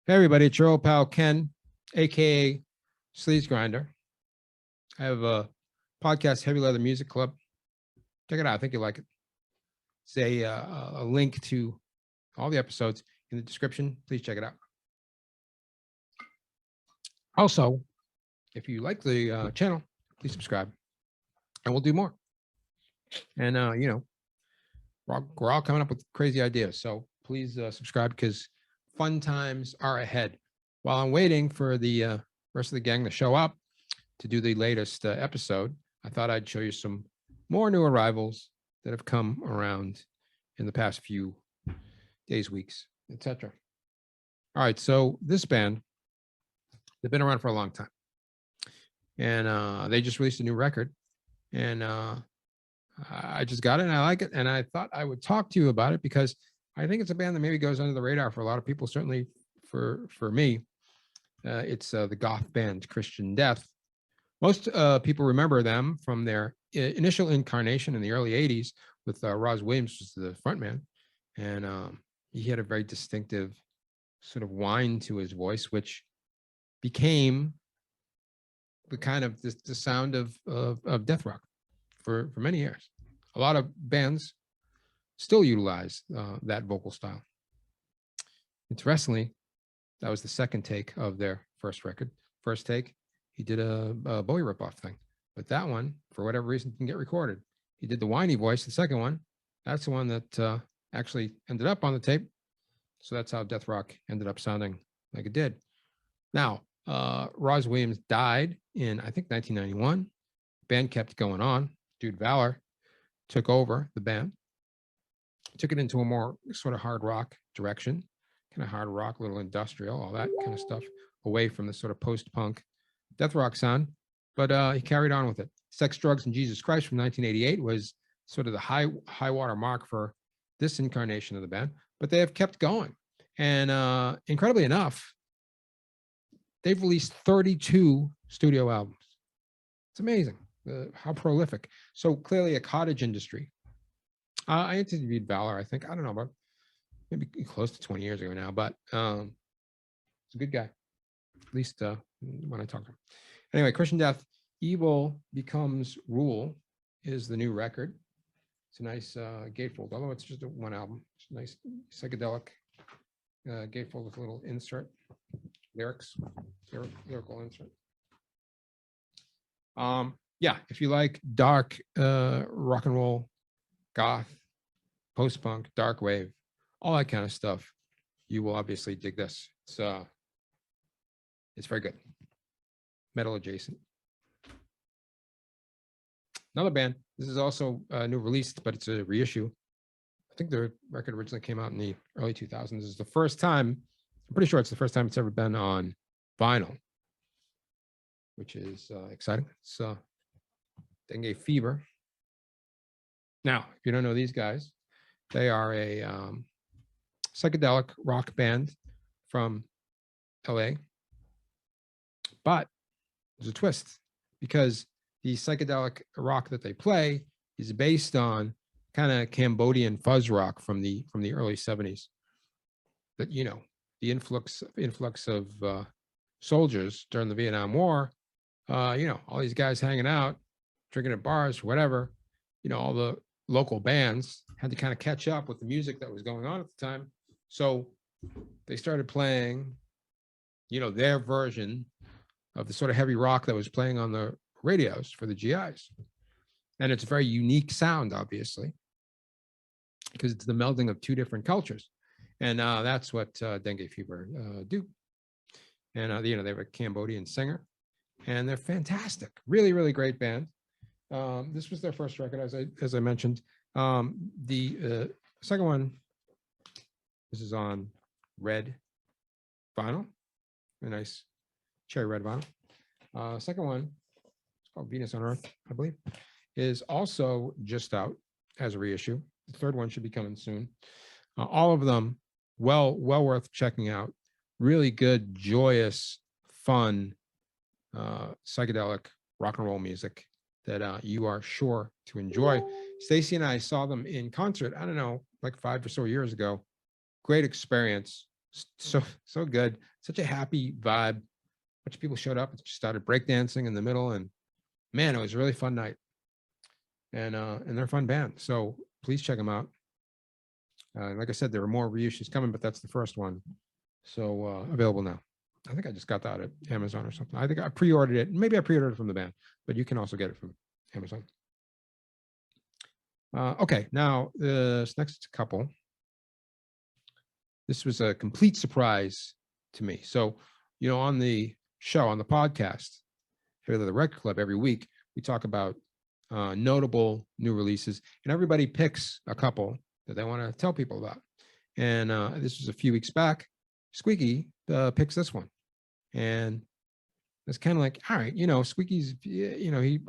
Hey everybody, it's your old pal Ken, aka Sleaze Grinder. I have a podcast, Heavy Leather Music Club. Check it out. I think you'll like it. It's a link to all the episodes in the description. Please check it out. Also, if you like the channel, please subscribe, and we'll do more. And we're all coming up with crazy ideas, so please subscribe because fun times are ahead. While I'm waiting for the rest of the gang to show up to do the latest episode, I thought I'd show you some more new arrivals that have come around in the past few days, weeks, etc. All right, so this band, they've been around for a long time, and they just released a new record, and I just got it and I like it, and I thought I would talk to you about it because I think it's a band that maybe goes under the radar for a lot of people, certainly for me. It's the goth band Christian Death. Most people remember them from their initial incarnation in the early 80s with Roz Williams was the frontman. And he had a very distinctive sort of whine to his voice, which became the kind of the sound of death rock for many years. A lot of bands still utilize that vocal style. Interestingly, that was the second take of their first record. First take, he did a Bowie ripoff thing, but that one, for whatever reason, didn't get recorded. He did the whiny voice. The second one, that's the one that actually ended up on the tape. So that's how death rock ended up sounding like it did. Now, Roz Williams died in, I think, 1991. Band kept going on. Dude Valor took over the band, took it into a more sort of hard rock direction, kind of hard rock, little industrial, all that kind of stuff, away from the sort of post-punk death rock sound. But he carried on with it. Sex, Drugs, and Jesus Christ from 1988 was sort of the high water mark for this incarnation of the band. But they have kept going, and incredibly enough, they've released 32 studio albums. It's amazing how prolific. So clearly a cottage industry. I interviewed Valor, I think, I don't know, about maybe close to 20 years ago now, but he's a good guy, at least when I talk to him. Anyway, Christian Death, Evil Becomes Rule is the new record. It's a nice gatefold, although it's just one album. It's a nice psychedelic gatefold with a little insert, lyrical insert. Yeah, if you like dark rock and roll, goth, post-punk, dark wave, all that kind of stuff, you will obviously dig this. It's very good. Metal adjacent. Another band. This is also new released, but it's a reissue. I think the record originally came out in the early 2000s. This is the first time, I'm pretty sure it's the first time it's ever been on vinyl, which is exciting. It's Dengue Fever. Now, if you don't know these guys, they are a psychedelic rock band from LA. But there's a twist because the psychedelic rock that they play is based on kind of Cambodian fuzz rock from the early 70s. But you know, the influx of soldiers during the Vietnam War, all these guys hanging out, drinking at bars, whatever, all the local bands had to kind of catch up with the music that was going on at the time. So they started playing, their version of the sort of heavy rock that was playing on the radios for the GIs. And it's a very unique sound, obviously, because it's the melding of two different cultures. And that's what Dengue Fever do. And, they have a Cambodian singer, and they're fantastic. Really, really great band. This was their first record, as I mentioned. The second one, this is on red vinyl, a nice cherry red vinyl. Second one, it's called Venus on Earth, I believe, is also just out as a reissue. The third one should be coming soon. All of them well worth checking out. Really good, joyous, fun, psychedelic rock and roll music that you are sure to enjoy. Stacy and I saw them in concert, I don't know, like 5 or so years ago. Great experience. So good. Such a happy vibe. A bunch of people showed up and started breakdancing in the middle, and man, it was a really fun night. And they're a fun band. So please check them out. Like I said, there are more reissues coming, but that's the first one. So available now. I think I just got that at Amazon or something. I think I pre-ordered it. Maybe I pre-ordered it from the band, but you can also get it from Amazon. Okay, now this next couple. This was a complete surprise to me. So, on the show, on the podcast, for the Record Club, every week, we talk about notable new releases, and everybody picks a couple that they want to tell people about. And this was a few weeks back. Squeaky picks this one. And it's kind of like, all right, Squeaky's, he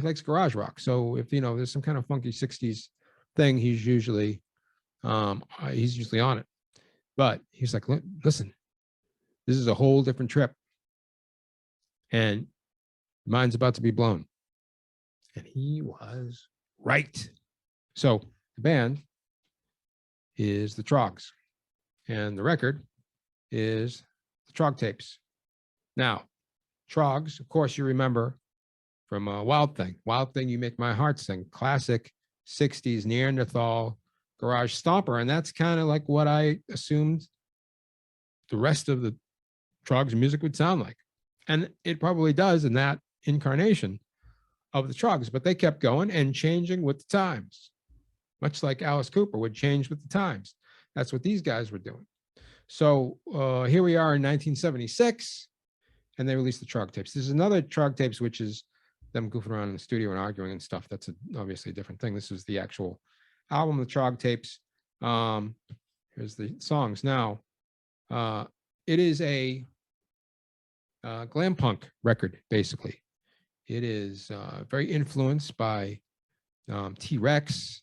likes garage rock. So if, there's some kind of funky 60s thing, he's usually on it. But he's like, listen, this is a whole different trip. And mine's about to be blown. And he was right. So the band is the Troggs. And the record is the Trog tapes. Now, Troggs, of course, you remember from Wild Thing. Wild Thing, You Make My Heart Sing. Classic 60s Neanderthal garage stomper. And that's kind of like what I assumed the rest of the Troggs music would sound like. And it probably does in that incarnation of the Troggs. But they kept going and changing with the times, much like Alice Cooper would change with the times. That's what these guys were doing. So here we are in 1976, and they released the Trog tapes. There's another Trog tapes, which is them goofing around in the studio and arguing and stuff. That's obviously a different thing. This is the actual album, the Trog tapes. Here's the songs. Now, it is a glam punk record, basically. It is very influenced by T-Rex.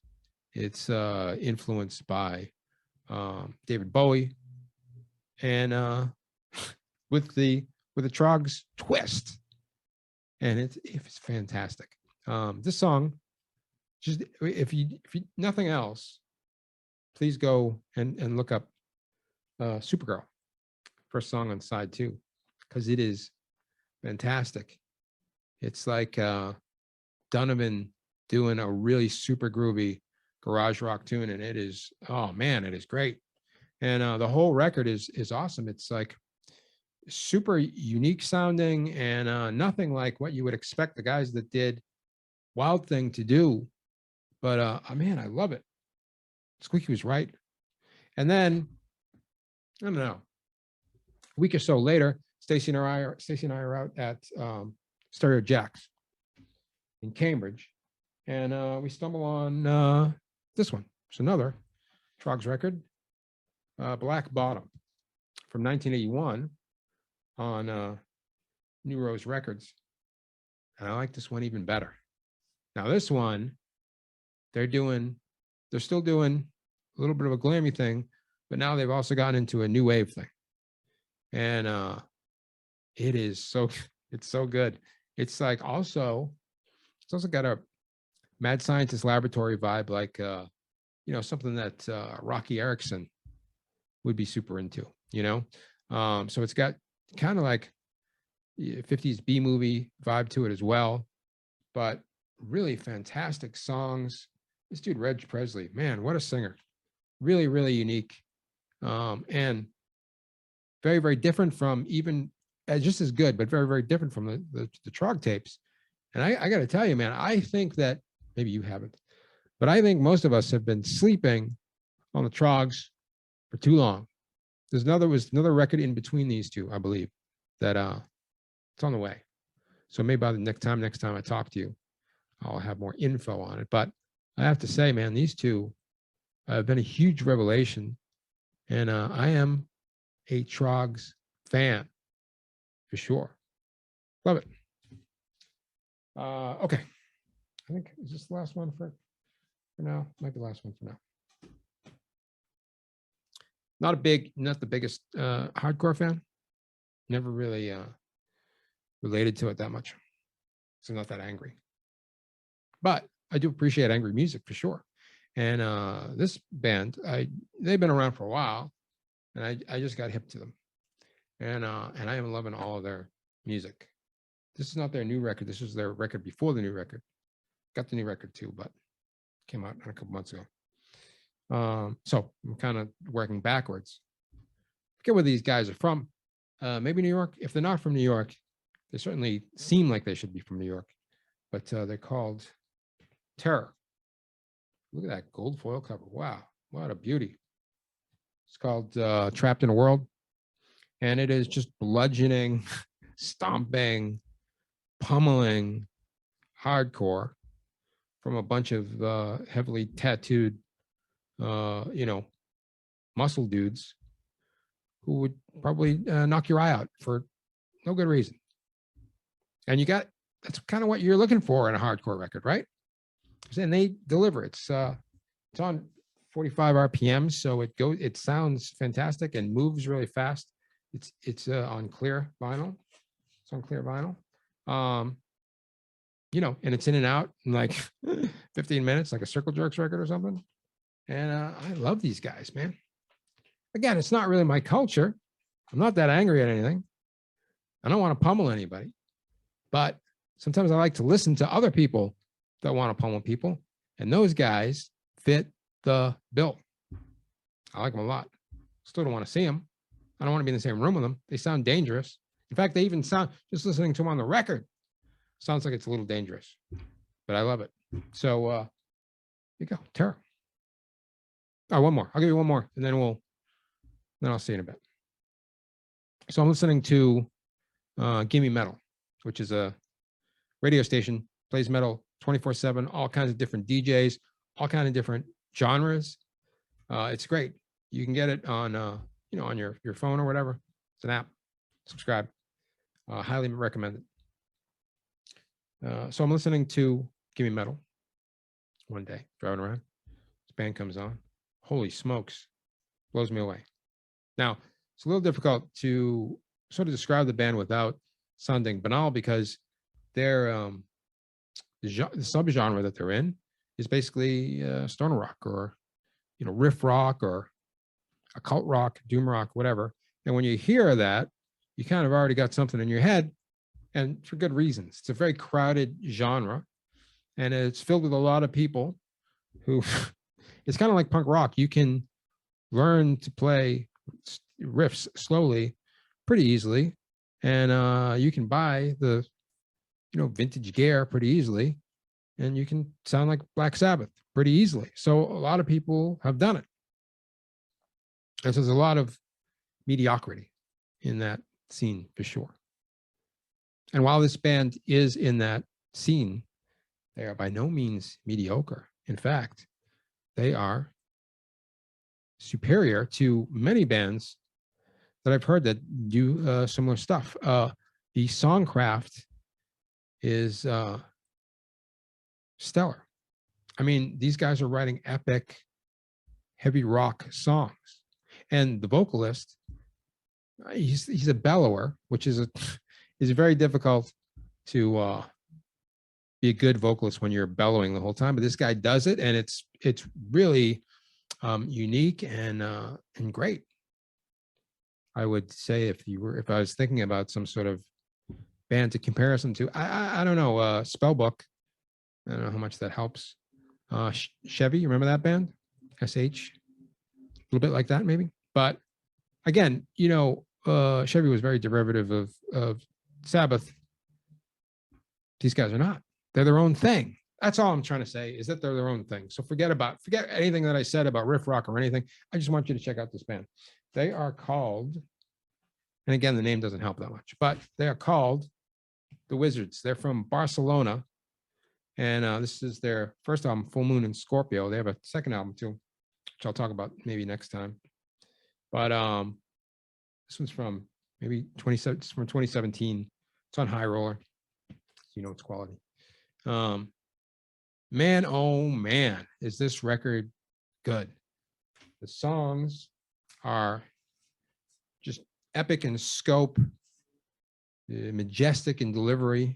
It's influenced by David Bowie, and with the Troggs twist, and it's fantastic. This song, just if you nothing else, please go and look up Supergirl, first song on side 2, because it is fantastic. It's like Donovan doing a really super groovy garage rock tune, and it is, oh man, it is great. And the whole record is awesome. It's like super unique sounding, and nothing like what you would expect the guys that did Wild Thing to do. But man, I love it. Squeaky was right. And then, I don't know, a week or so later, Stacy and I are out at Stereo Jack's in Cambridge, and we stumble on this one. It's another Troggs record, Black Bottom, from 1981 on New Rose Records. And I like this one even better. Now this one, they're still doing a little bit of a glammy thing, but now they've also gotten into a new wave thing. And it's so good. It's like it's also got a Mad Scientist Laboratory vibe, like something that Rocky Erickson would be super into, so it's got kind of like 50s B movie vibe to it as well, but really fantastic songs. This dude Reg Presley, man, what a singer. Really, really unique, and very, very different from, even just as good, but very, very different from the Trog tapes. And I got to tell you, man, I think that maybe you haven't, but I think most of us have been sleeping on the Trogs for too long. There's another record in between these two, I believe, that it's on the way. So maybe by the next time I talk to you, I'll have more info on it. But I have to say, man, these two have been a huge revelation, and I am a Troggs fan for sure. Love it. Okay, I think is this the last one for now? Might be the last one for now. Not the biggest hardcore fan. Never really related to it that much. So I'm not that angry. But I do appreciate angry music for sure. And this band, they've been around for a while. and I just got hip to them, and I am loving all of their music. This is not their new record. This was their record before the new record. Got the new record too, but came out a couple months ago. So I'm kind of working backwards. Forget where these guys are from. Maybe New York. If they're not from New York, they certainly seem like they should be from New York. But they're called Terror. Look at that gold foil cover. Wow, what a beauty. It's called Trapped in a World. And it is just bludgeoning, stomping, pummeling hardcore from a bunch of heavily tattooed, muscle dudes who would probably knock your eye out for no good reason. And that's kind of what you're looking for in a hardcore record, right? And they deliver. It's on 45 RPM, so it sounds fantastic and moves really fast. It's on clear vinyl. It's on clear vinyl. And it's in and out in like 15 minutes, like a Circle Jerks record or something. And I love these guys, man. Again, it's not really my culture. I'm not that angry at anything. I don't want to pummel anybody. But sometimes I like to listen to other people that want to pummel people. And those guys fit the bill. I like them a lot. Still don't want to see them. I don't want to be in the same room with them. They sound dangerous. In fact, they even sound, just listening to them on the record, sounds like it's a little dangerous. But I love it. So here you go. Terror. Oh, one more. I'll give you one more, and then I'll see you in a bit. So I'm listening to Gimme Metal, which is a radio station, plays metal 24/7, all kinds of different DJs, all kinds of different genres. It's great. You can get it on on your phone or whatever. It's an app. Subscribe. Highly recommend it. So I'm listening to Gimme Metal one day, driving around. This band comes on. Holy smokes, blows me away. Now, it's a little difficult to sort of describe the band without sounding banal because they're the subgenre that they're in is basically stoner rock or riff rock or occult rock, doom rock, whatever. And when you hear that, you kind of already got something in your head, and for good reasons. It's a very crowded genre, and it's filled with a lot of people who it's kind of like punk rock. You can learn to play riffs slowly pretty easily, and you can buy the vintage gear pretty easily, and you can sound like Black Sabbath pretty easily. So a lot of people have done it, and so there's a lot of mediocrity in that scene for sure. And while this band is in that scene, they are by no means mediocre. In fact, they are superior to many bands that I've heard that do similar stuff. The songcraft is stellar. I mean, these guys are writing epic, heavy rock songs, and the vocalist, he's a bellower, which is very difficult to be a good vocalist when you're bellowing the whole time. But this guy does it, and it's really unique and great. I would say if I was thinking about some sort of band to comparison to, I don't know, Spellbook. I don't know how much that helps. Chevy, you remember that band? SH, a little bit like that maybe. But again, Chevy was very derivative of Sabbath. These guys are not. They're their own thing. That's all I'm trying to say, is that they're their own thing. So forget anything that I said about riff rock or anything. I just want you to check out this band. They are called, and again, the name doesn't help that much, but they are called The Wizards. They're from Barcelona, and this is their first album, Full Moon in Scorpio. They have a second album too, which I'll talk about maybe next time. But this one's from maybe 2017. It's on High Roller. It's quality. Man, oh man, is this record good. The songs are just epic in scope, majestic in delivery,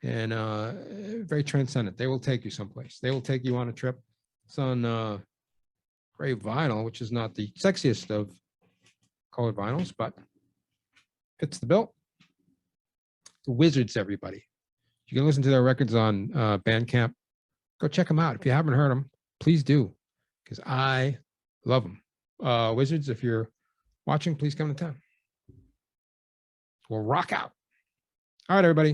and very transcendent. They will take you someplace. They will take you on a trip. It's on gray vinyl, which is not the sexiest of colored vinyls, but fits the bill. The Wizards, everybody. You can listen to their records on Bandcamp. Go check them out. If you haven't heard them, please do, because I love them. Wizards, if you're watching, please come to town. We'll rock out. All right, everybody.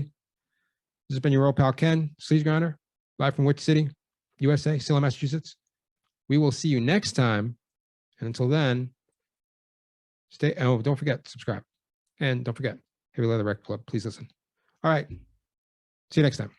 This has been your old pal Ken, Sleaze Grinder, live from Witch City, USA, Salem, Massachusetts. We will see you next time. And until then, stay. Oh, don't forget, subscribe. And don't forget, Heavy Leather Record Club. Please listen. All right. See you next time.